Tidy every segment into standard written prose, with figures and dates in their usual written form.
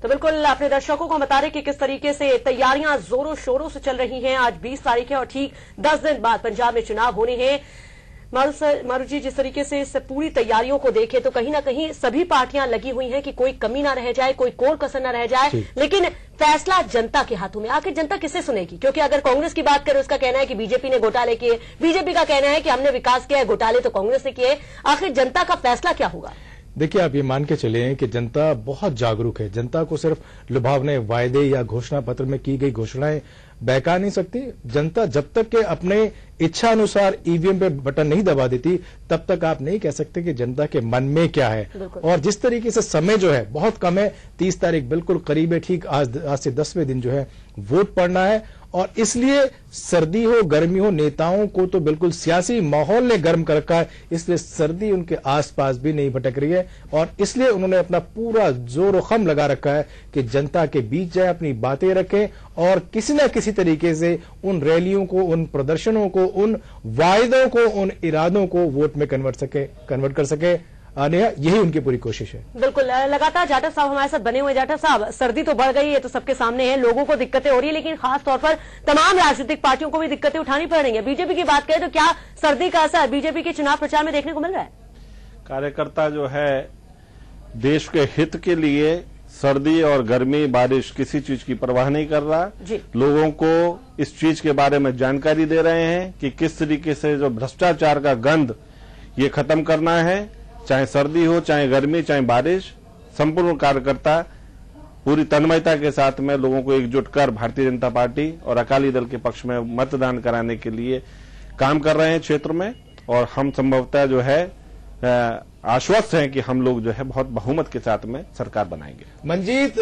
तो बिल्कुल अपने दर्शकों को हम बता रहे कि किस तरीके से तैयारियां जोरों शोरों से चल रही हैं। आज 20 तारीख है और ठीक 10 दिन बाद पंजाब में चुनाव होने हैं। मारू जी, जिस तरीके से इस पूरी तैयारियों को देखें तो कहीं ना कहीं सभी पार्टियां लगी हुई हैं कि कोई कमी ना रह जाए, कोई कोर कसर ना रह जाए, लेकिन फैसला जनता के हाथों में। आखिर जनता किसे सुनेगी? क्योंकि अगर कांग्रेस की बात करें, उसका कहना है कि बीजेपी ने घोटाले किए, बीजेपी का कहना है कि हमने विकास किया है, घोटाले तो कांग्रेस ने किए। आखिर जनता का फैसला क्या होगा? देखिए, आप ये मान के चले हैं कि जनता बहुत जागरूक है। जनता को सिर्फ लुभावने वायदे या घोषणा पत्र में की गई घोषणाएं बहका नहीं सकती। जनता जब तक के अपने इच्छा अनुसार ईवीएम पे बटन नहीं दबा देती, तब तक आप नहीं कह सकते कि जनता के मन में क्या है। और जिस तरीके से समय जो है बहुत कम है, 30 तारीख बिल्कुल करीब है, ठीक आज से 10वें दिन जो है वोट पड़ना है। और इसलिए सर्दी हो गर्मी हो, नेताओं को तो बिल्कुल सियासी माहौल ने गर्म कर रखा है, इसलिए सर्दी उनके आसपास भी नहीं भटक रही है। और इसलिए उन्होंने अपना पूरा जोर खम लगा रखा है कि जनता के बीच जाए, अपनी बातें रखें और किसी न किसी तरीके से उन रैलियों को, उन प्रदर्शनों को, उन वायदों को, उन इरादों को वोट में कन्वर्ट कर सके। यही उनकी पूरी कोशिश है। बिल्कुल, लगातार जाटव साहब हमारे साथ बने हुए। जाटव साहब, सर्दी तो बढ़ गई है, तो सबके सामने है, लोगों को दिक्कतें हो रही है, लेकिन खास तौर पर तमाम राजनीतिक पार्टियों को भी दिक्कतें उठानी पड़ रही है। बीजेपी की बात करें तो क्या सर्दी का असर बीजेपी के चुनाव प्रचार में देखने को मिल रहा है? कार्यकर्ता जो है देश के हित के लिए सर्दी और गर्मी बारिश किसी चीज की परवाह नहीं कर रहा। लोगों को इस चीज के बारे में जानकारी दे रहे हैं कि किस तरीके से जो भ्रष्टाचार का गंध ये खत्म करना है, चाहे सर्दी हो, चाहे गर्मी, चाहे बारिश। संपूर्ण कार्यकर्ता पूरी तन्मयता के साथ में लोगों को एकजुट कर भारतीय जनता पार्टी और अकाली दल के पक्ष में मतदान कराने के लिए काम कर रहे हैं क्षेत्र में। और हम संभवतः जो है आश्वस्त हैं कि हम लोग जो है बहुत बहुमत के साथ में सरकार बनाएंगे। मंजीत,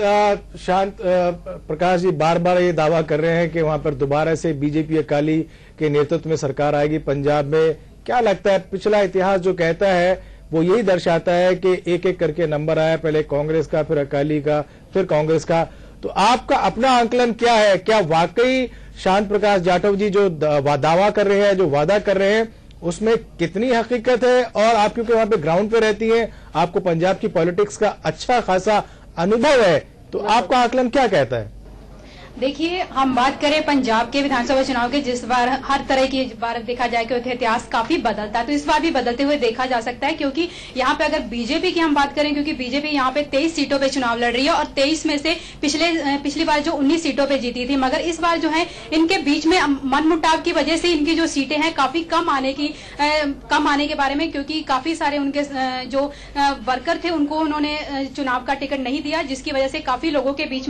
शांत प्रकाश जी बार बार ये दावा कर रहे हैं कि वहां पर दोबारा से बीजेपी अकाली के नेतृत्व में सरकार आएगी पंजाब में। क्या लगता है, पिछला इतिहास जो कहता है वो यही दर्शाता है कि एक एक करके नंबर आया, पहले कांग्रेस का, फिर अकाली का, फिर कांग्रेस का। तो आपका अपना आंकलन क्या है? क्या वाकई शांत प्रकाश जाटव जी जो दावा कर रहे हैं, जो वादा कर रहे हैं, उसमें कितनी हकीकत है? और आप क्योंकि वहां पे ग्राउंड पे रहती हैं, आपको पंजाब की पॉलिटिक्स का अच्छा खासा अनुभव है, तो आपका आकलन क्या कहता है? देखिए, हम बात करें पंजाब के विधानसभा चुनाव के, जिस बार हर तरह की बार देखा जाए कि इतिहास काफी बदलता है, तो इस बार भी बदलते हुए देखा जा सकता है। क्योंकि यहाँ पे अगर बीजेपी की हम बात करें, क्योंकि बीजेपी यहाँ पे 23 सीटों पे चुनाव लड़ रही है और 23 में से पिछली बार जो 19 सीटों पे जीती थी, मगर इस बार जो है इनके बीच में मनमुटाव की वजह से इनकी जो सीटें हैं काफी कम आने के बारे में, क्योंकि काफी सारे उनके जो वर्कर थे उनको उन्होंने चुनाव का टिकट नहीं दिया, जिसकी वजह से काफी लोगों के बीच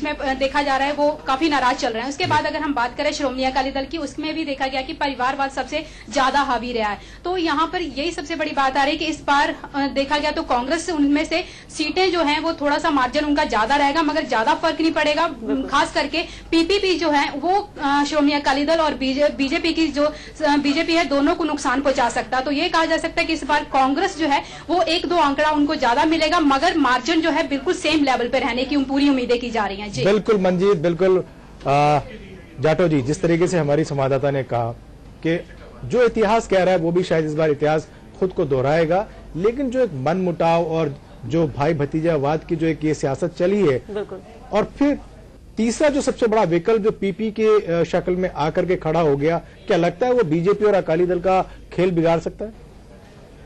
में देखा जा रहा है वो काफी नाराज चल रहे हैं। उसके बाद अगर हम बात करें श्रोमणी अकाली दल की, उसमें भी देखा गया कि परिवारवाद सबसे ज्यादा हावी रहा है। तो यहाँ पर यही सबसे बड़ी बात आ रही है कि इस बार देखा गया तो कांग्रेस से उनमें से सीटें जो हैं वो थोड़ा सा मार्जिन उनका ज्यादा रहेगा, मगर ज्यादा फर्क नहीं पड़ेगा। खास करके पीपीपी जो है वो श्रोमणी अकाली दल और बीजेपी की जो बीजेपी है दोनों को नुकसान पहुंचा सकता है। तो ये कहा जा सकता है कि इस बार कांग्रेस जो है वो 1-2 आंकड़ा उनको ज्यादा मिलेगा, मगर मार्जिन जो है बिल्कुल सेम लेवल पे रहने की पूरी उम्मीदें की जा रही हैं। बिल्कुल मंजीत, बिल्कुल जाटव जी, जिस तरीके से हमारी संवाददाता ने कहा कि जो इतिहास कह रहा है वो भी शायद इस बार इतिहास खुद को दोहराएगा, लेकिन जो एक मनमुटाव और जो भाई भतीजावाद की जो एक ये सियासत चली है, और फिर तीसरा जो सबसे बड़ा विकल्प जो पीपी के शक्ल में आकर के खड़ा हो गया, क्या लगता है वो बीजेपी और अकाली दल का खेल बिगाड़ सकता है?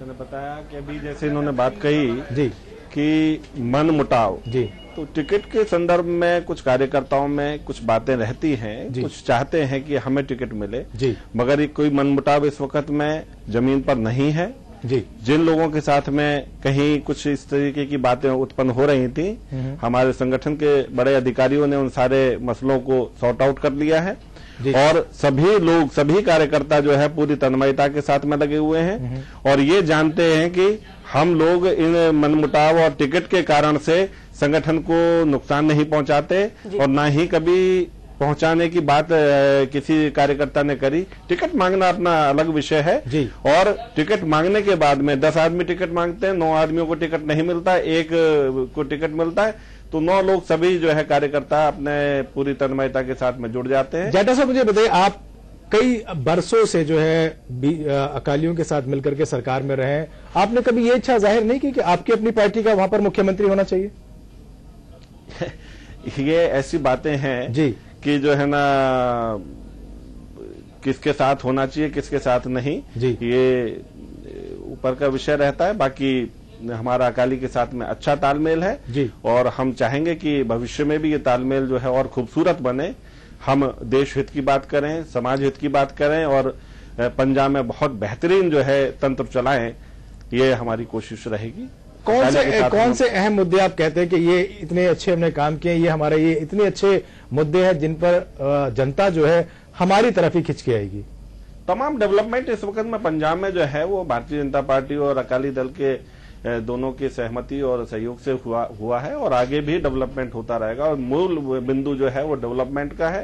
मैंने बताया कि अभी जैसे इन्होंने बात कही जी कि मनमुटाव जी, तो टिकट के संदर्भ में कुछ कार्यकर्ताओं में कुछ बातें रहती हैं, कुछ चाहते हैं कि हमें टिकट मिले जी, मगर कोई मनमुटाव इस वक्त में जमीन पर नहीं है जी। जिन लोगों के साथ में कहीं कुछ इस तरीके की बातें उत्पन्न हो रही थी, हमारे संगठन के बड़े अधिकारियों ने उन सारे मसलों को सॉर्ट आउट कर लिया है और सभी लोग, सभी कार्यकर्ता जो है पूरी तन्मयता के साथ में लगे हुए हैं और ये जानते हैं कि हम लोग इन मनमुटाव और टिकट के कारण से संगठन को नुकसान नहीं पहुंचाते और ना ही कभी पहुंचाने की बात किसी कार्यकर्ता ने करी। टिकट मांगना अपना अलग विषय है जी। और टिकट मांगने के बाद में 10 आदमी टिकट मांगते हैं, 9 आदमियों को टिकट नहीं मिलता, 1 को टिकट मिलता है, तो 9 लोग सभी जो है कार्यकर्ता अपने पूरी तन्मयता के साथ में जुड़ जाते हैं। जाटा साहब, मुझे बताइए, कई बरसों से जो है अकालियों के साथ मिलकर के सरकार में रहे हैं, आपने कभी ये इच्छा जाहिर नहीं की कि आपकी अपनी पार्टी का वहां पर मुख्यमंत्री होना चाहिए? ये ऐसी बातें हैं जी कि जो है ना, किसके साथ होना चाहिए किसके साथ नहीं जी, ये ऊपर का विषय रहता है। बाकी हमारा अकाली के साथ में अच्छा तालमेल है जी, और हम चाहेंगे कि भविष्य में भी ये तालमेल जो है और खूबसूरत बने। हम देश हित की बात करें, समाज हित की बात करें और पंजाब में बहुत बेहतरीन जो है तंत्र चलाएं, ये हमारी कोशिश रहेगी। कौन से अहम मुद्दे आप कहते हैं कि ये इतने अच्छे हमने काम किए, ये हमारे ये इतने अच्छे मुद्दे हैं जिन पर जनता जो है हमारी तरफ ही खिंच के आएगी? तमाम डेवलपमेंट इस वक्त में पंजाब में जो है वो भारतीय जनता पार्टी और अकाली दल के दोनों की सहमति और सहयोग से हुआ है, और आगे भी डेवलपमेंट होता रहेगा। और मूल बिंदु जो है वो डेवलपमेंट का है,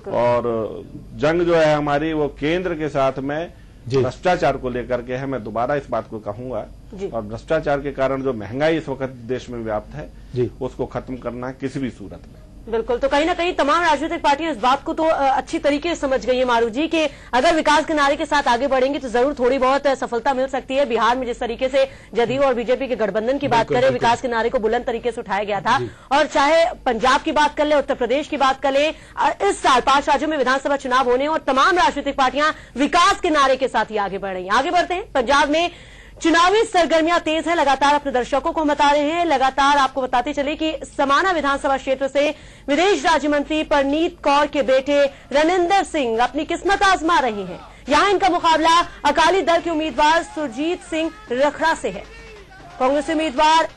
और जंग जो है हमारी वो केंद्र के साथ में भ्रष्टाचार को लेकर के है। मैं दोबारा इस बात को कहूंगा, और भ्रष्टाचार के कारण जो महंगाई इस वक्त देश में व्याप्त है उसको खत्म करना किसी भी सूरत में। बिल्कुल, तो कहीं ना कहीं तमाम राजनीतिक पार्टियां इस बात को तो अच्छी तरीके से समझ गई है मारू जी कि अगर विकास के नारे के साथ आगे बढ़ेंगे तो जरूर थोड़ी बहुत सफलता मिल सकती है। बिहार में जिस तरीके से जदयू और बीजेपी के गठबंधन की बात करें, विकास के नारे को बुलंद तरीके से उठाया गया था, और चाहे पंजाब की बात कर ले, उत्तर प्रदेश की बात कर ले, इस साल 5 राज्यों में विधानसभा चुनाव होने और तमाम राजनीतिक पार्टियां विकास के नारे के साथ ही आगे बढ़ रही हैं। आगे बढ़ते हैं, पंजाब में चुनावी सरगर्मियां तेज है, लगातार अपने दर्शकों को बता रहे हैं। लगातार आपको बताते चले कि समाना विधानसभा क्षेत्र से विदेश राज्य मंत्री परनीत कौर के बेटे रनिंदर सिंह अपनी किस्मत आजमा रहे हैं। यहां इनका मुकाबला अकाली दल के उम्मीदवार सुरजीत सिंह रखड़ा से है। कांग्रेस उम्मीदवार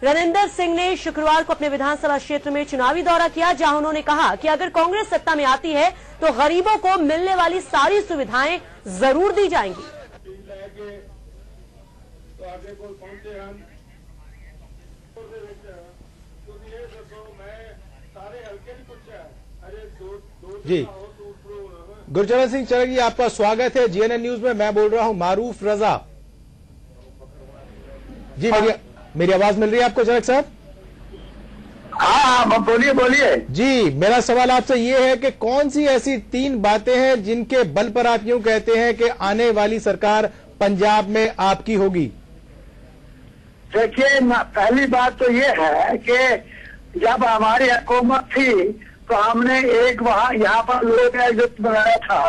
रनिंदर सिंह ने शुक्रवार को अपने विधानसभा क्षेत्र में चुनावी दौरा किया, जहां उन्होंने कहा कि अगर कांग्रेस सत्ता में आती है तो गरीबों को मिलने वाली सारी सुविधाएं जरूर दी जाएंगी। जी, गुरचरण सिंह चरक जी, आपका स्वागत है जीएनएन न्यूज में। मैं बोल रहा हूं मारूफ रजा जी। मेरी आवाज मिल रही है आपको चरक साहब? हाँ, बोलिए बोलिए जी। मेरा सवाल आपसे ये है कि कौन सी ऐसी 3 बातें हैं जिनके बल पर आप यूं कहते हैं कि आने वाली सरकार पंजाब में आपकी होगी? देखिए, पहली बात तो ये है कि जब हमारी हुकूमत थी तो हमने एक वहाँ यहाँ पर लोक आयुक्त बनाया था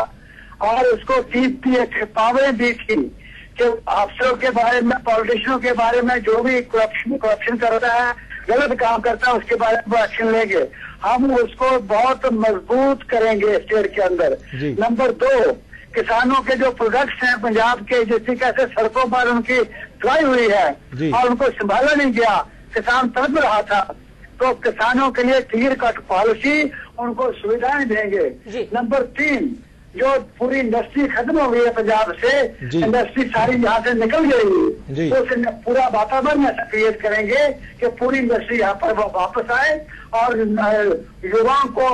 और उसको 30 पावरें दी थी कि अफसरों के बारे में, पॉलिटिशियनों के बारे में, जो भी करप्शन करता है, गलत काम करता है, उसके बारे में एक्शन लेंगे। हम उसको बहुत मजबूत करेंगे स्टेट के अंदर। नंबर 2, किसानों के जो प्रोडक्ट्स हैं पंजाब के, जिससे कैसे सड़कों पर उनकी ढलाई हुई है और उनको संभाला नहीं गया, किसान तड़प रहा था, तो किसानों के लिए क्लियर कट पॉलिसी, उनको सुविधाएं देंगे। नंबर 3, जो पूरी इंडस्ट्री खत्म हो गई है पंजाब से, इंडस्ट्री सारी यहाँ से निकल गई, तो उसे पूरा वातावरण ऐसा क्रिएट करेंगे कि पूरी इंडस्ट्री यहाँ पर वापस आए और युवाओं को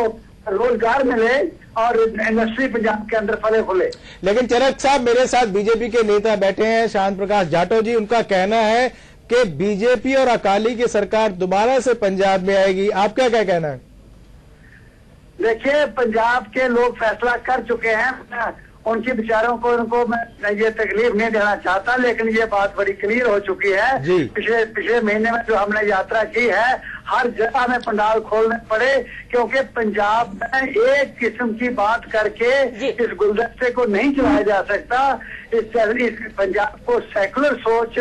रोजगार मिले और इंडस्ट्री पंजाब के अंदर फले फूले। लेकिन चरक साहब, मेरे साथ बीजेपी के नेता बैठे हैं, शांत प्रकाश जाटव जी, उनका कहना है कि बीजेपी और अकाली की सरकार दोबारा से पंजाब में आएगी। आपका क्या कहना है? देखिए, पंजाब के लोग फैसला कर चुके हैं, उनके विचारों को उनको मैं ये तकलीफ नहीं देना चाहता, लेकिन ये बात बड़ी क्लियर हो चुकी है। पिछले महीने में जो हमने यात्रा की है, हर जगह में पंडाल खोलने पड़े, क्योंकि पंजाब में एक किस्म की बात करके इस गुलदस्ते को नहीं चलाया जा सकता। इस पंजाब को सेकुलर सोच,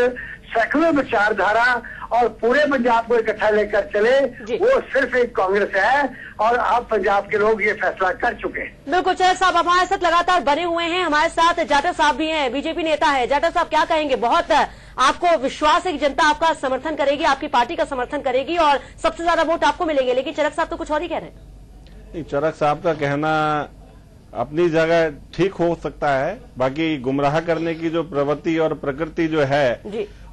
सेकुलर विचारधारा और पूरे पंजाब को इकट्ठा लेकर चले, वो सिर्फ एक कांग्रेस है, और अब पंजाब के लोग ये फैसला कर चुके हैं। बिल्कुल चरक साहब, हमारे साथ लगातार बने हुए हैं, हमारे साथ जाटव साहब भी हैं, बीजेपी नेता है। जाटव साहब, क्या कहेंगे? बहुत आपको विश्वास है कि जनता आपका समर्थन करेगी, आपकी पार्टी का समर्थन करेगी और सबसे ज्यादा वोट आपको मिलेंगे, लेकिन चरक साहब तो कुछ और ही कह रहे हैं। चरक साहब का कहना अपनी जगह ठीक हो सकता है, बाकी गुमराह करने की जो प्रवृत्ति और प्रकृति जो है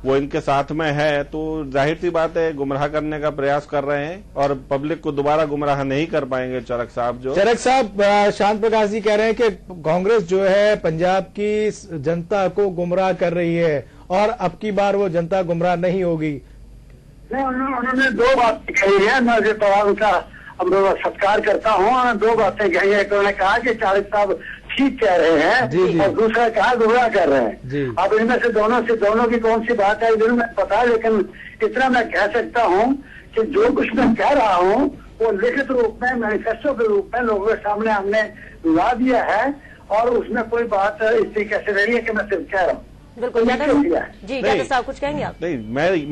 वो इनके साथ में है, तो जाहिर सी बात है गुमराह करने का प्रयास कर रहे हैं और पब्लिक को दोबारा गुमराह नहीं कर पाएंगे चरक साहब। चरक साहब, शांत प्रकाश जी कह रहे हैं कि कांग्रेस जो है पंजाब की जनता को गुमराह कर रही है और अब की बार वो जनता गुमराह नहीं होगी। नहीं, उन्होंने 2 बातें कही है, मैं उनका सत्कार करता हूँ। 2 बातें कही है। उन्होंने कहा कि 40 साहब ठीक कह रहे हैं और दूसरा कहा गुमराह कर रहे हैं। अब इनमें से दोनों की कौन सी बात है इधर में पता है, लेकिन इतना मैं कह सकता हूँ कि जो कुछ मैं कह रहा हूँ वो लिखित रूप में मैनिफेस्टो के रूप में लोगों के सामने हमने ला दिया है और उसमें कोई बात इस तरीके से नहीं है कि मैं सिर्फ कह रहा हूँ। बिल्कुल जी, जादव साहब कुछ कहेंगे आप? नहीं,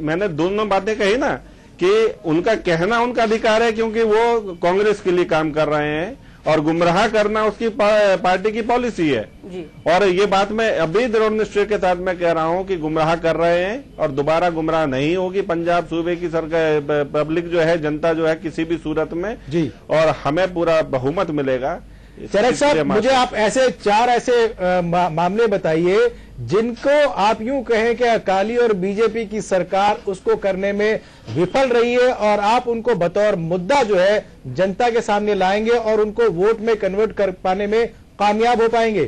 मैंने दोनों बातें कही ना कि उनका कहना उनका अधिकार है क्योंकि वो कांग्रेस के लिए काम कर रहे हैं और गुमराह करना उसकी पार्टी की पॉलिसी है जी। और ये बात मैं अभी दृढ़ निश्चय के साथ मैं कह रहा हूं कि गुमराह कर रहे हैं और दोबारा गुमराह नहीं होगी पंजाब सूबे की सरकार, पब्लिक जो है, जनता जो है किसी भी सूरत में जी, और हमें पूरा बहुमत मिलेगा। चरक साहब, मुझे आप ऐसे 4 ऐसे मामले बताइए जिनको आप यूं कहें कि अकाली और बीजेपी की सरकार उसको करने में विफल रही है और आप उनको बतौर मुद्दा जो है जनता के सामने लाएंगे और उनको वोट में कन्वर्ट कर पाने में कामयाब हो पाएंगे।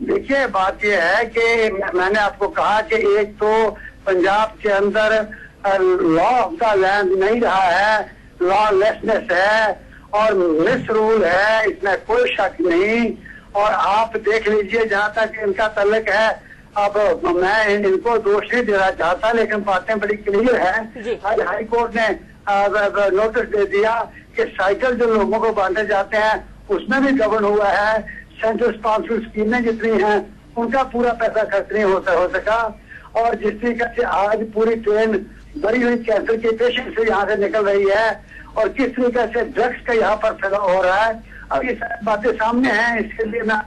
देखिए, बात यह है कि मैंने आपको कहा कि एक तो पंजाब के अंदर लॉ ऑफ द लैंड नहीं रहा है, लॉलेसनेस है और मिस रूल है, इसमें कोई शक नहीं। और आप देख लीजिए जहां तक इनका तल्लुक है, अब मैं इनको दोष नहीं देना चाहता लेकिन बातें बड़ी क्लियर है। आज हाई कोर्ट ने नोटिस दे दिया कि साइकिल जो लोगों को बांटे जाते हैं उसमें भी गबन हुआ है। सेंट्रल स्पॉन्सर्ड स्कीमें जितनी हैं उनका पूरा पैसा खर्च नहीं हो सका और जिस तरीके से आज पूरी ट्रेन भरी हुई कैंसर के पेशेंट से यहाँ से निकल रही है और किस तरीके से ड्रग्स का यहाँ पर फैलाव हो रहा है, अब ये सारी बातें सामने हैं। इसके लिए मैं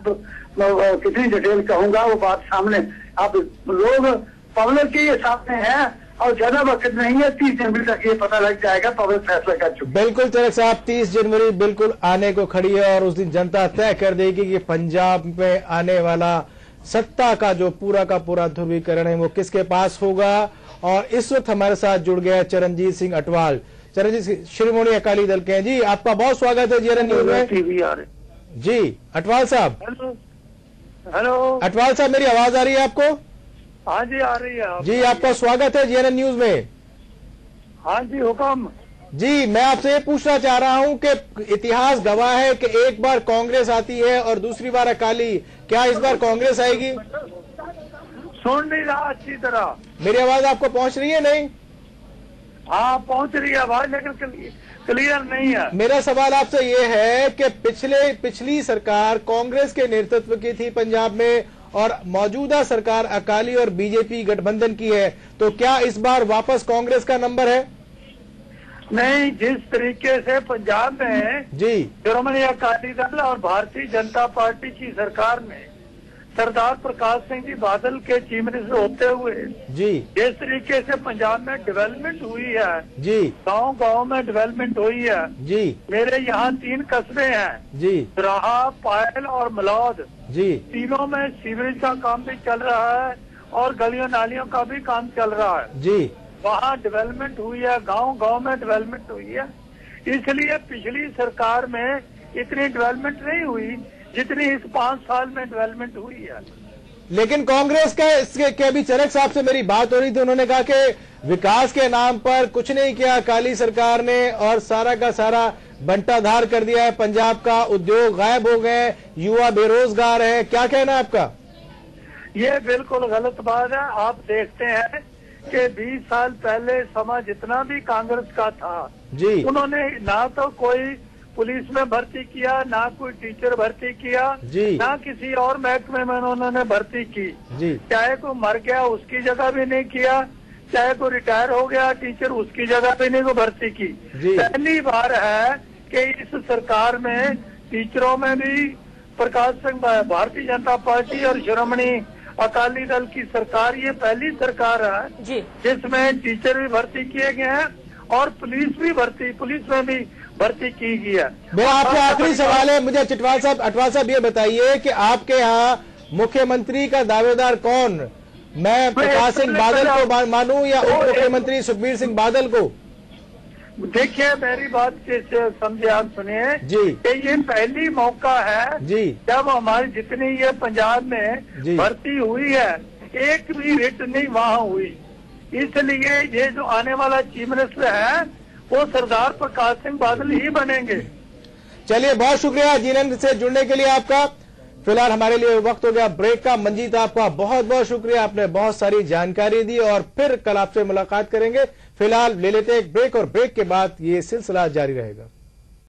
कितनी डिटेल कहूंगा, वो बात सामने अब लोग पब्लिक के ये सामने है और ज्यादा वक्त नहीं है, 30 जनवरी तक ये पता लग जाएगा, पब्लिक फैसला कर चुकी। बिल्कुल चरक साहब, 30 जनवरी बिल्कुल आने को खड़ी है और उस दिन जनता तय कर देगी कि पंजाब में आने वाला सत्ता का जो पूरा का पूरा ध्रुवीकरण है वो किसके पास होगा। और इस वक्त हमारे साथ जुड़ गया चरणजीत सिंह अटवाल। चरणजीत सिंह शिरोमणि अकाली दल के हैं जी, आपका बहुत स्वागत है जीएनएन न्यूज में। जी अटवाल साहब। हेलो अटवाल साहब, मेरी आवाज आ रही है आपको? हाँ जी, आ रही है। जी, आपका स्वागत है जीएनएन न्यूज में। हाँ जी, हुक्म। जी, मैं आपसे ये पूछना चाह रहा हूं कि इतिहास गवाह है कि एक बार कांग्रेस आती है और दूसरी बार अकाली, क्या इस बार कांग्रेस आएगी? सुन नहीं रहा अच्छी तरह। मेरी आवाज आपको पहुंच रही है? नहीं, हाँ पहुंच रही है आवाज, लेकिन क्लियर नहीं है। मेरा सवाल आपसे ये है कि पिछली सरकार कांग्रेस के नेतृत्व की थी पंजाब में और मौजूदा सरकार अकाली और बीजेपी गठबंधन की है, तो क्या इस बार वापस कांग्रेस का नंबर है? नहीं, जिस तरीके से पंजाब में जी शिरोमणि अकाली दल और भारतीय जनता पार्टी की सरकार में सरदार प्रकाश सिंह जी बादल के चीफ मिनिस्टर होते हुए जी जिस तरीके से पंजाब में डेवलपमेंट हुई है जी, गांव में डेवलपमेंट हुई है जी, मेरे यहाँ 3 कस्बे हैं जी, राहा, पायल और मलौद जी, तीनों में सीवरेज का काम भी चल रहा है और गलियों नालियों का भी काम चल रहा है जी। वहाँ डेवलपमेंट हुई है, गांव में डेवलपमेंट हुई है। इसलिए पिछली सरकार में इतनी डेवलपमेंट नहीं हुई जितनी इस 5 साल में डेवलपमेंट हुई है। लेकिन कांग्रेस का इसके अभी चरक साहब से मेरी बात हो रही थी, उन्होंने कहा कि विकास के नाम पर कुछ नहीं किया अकाली सरकार ने और सारा का सारा बंटाधार कर दिया है, पंजाब का उद्योग गायब हो गए, युवा बेरोजगार है। क्या कहना है आपका? ये बिल्कुल गलत बात है। आप देखते हैं कि 20 साल पहले समा जितना भी कांग्रेस का था जी, उन्होंने ना तो कोई पुलिस में भर्ती किया, ना कोई टीचर भर्ती किया जी, ना किसी और महकमे में उन्होंने भर्ती की जी। चाहे कोई मर गया उसकी जगह भी नहीं किया, चाहे कोई रिटायर हो गया टीचर उसकी जगह भी नहीं को भर्ती की। पहली बार है कि इस सरकार में टीचरों में भी प्रकाश सिंह, भारतीय जनता पार्टी और शिरोमणि अकाली दल की सरकार, ये पहली सरकार है जिसमें टीचर भी भर्ती किए गए हैं और पुलिस में भी भर्ती की गई है। मेरा आपसे आखिरी सवाल है, मुझे अटवाल साहब ये बताइए कि आपके यहाँ मुख्यमंत्री का दावेदार कौन? मैं प्रकाश सिंह बादल को मानूं या उप मुख्यमंत्री सुखबीर सिंह बादल को? देखिए, मेरी बात समझे, आप सुनिए जी, ये पहली मौका है जी जब हमारी जितनी ये पंजाब में भर्ती हुई है एक भी रिट नहीं वहाँ हुई। इसलिए ये जो आने वाला चीफ मिनिस्टर है वो सरदार प्रकाश सिंह बादल ही बनेंगे। चलिए, बहुत शुक्रिया जीएनएन से जुड़ने के लिए आपका। फिलहाल हमारे लिए वक्त हो गया ब्रेक का। मंजीत, आपका बहुत बहुत शुक्रिया, आपने बहुत सारी जानकारी दी और फिर कल आपसे मुलाकात करेंगे। फिलहाल ले लेते हैं एक ब्रेक और ब्रेक के बाद ये सिलसिला जारी रहेगा।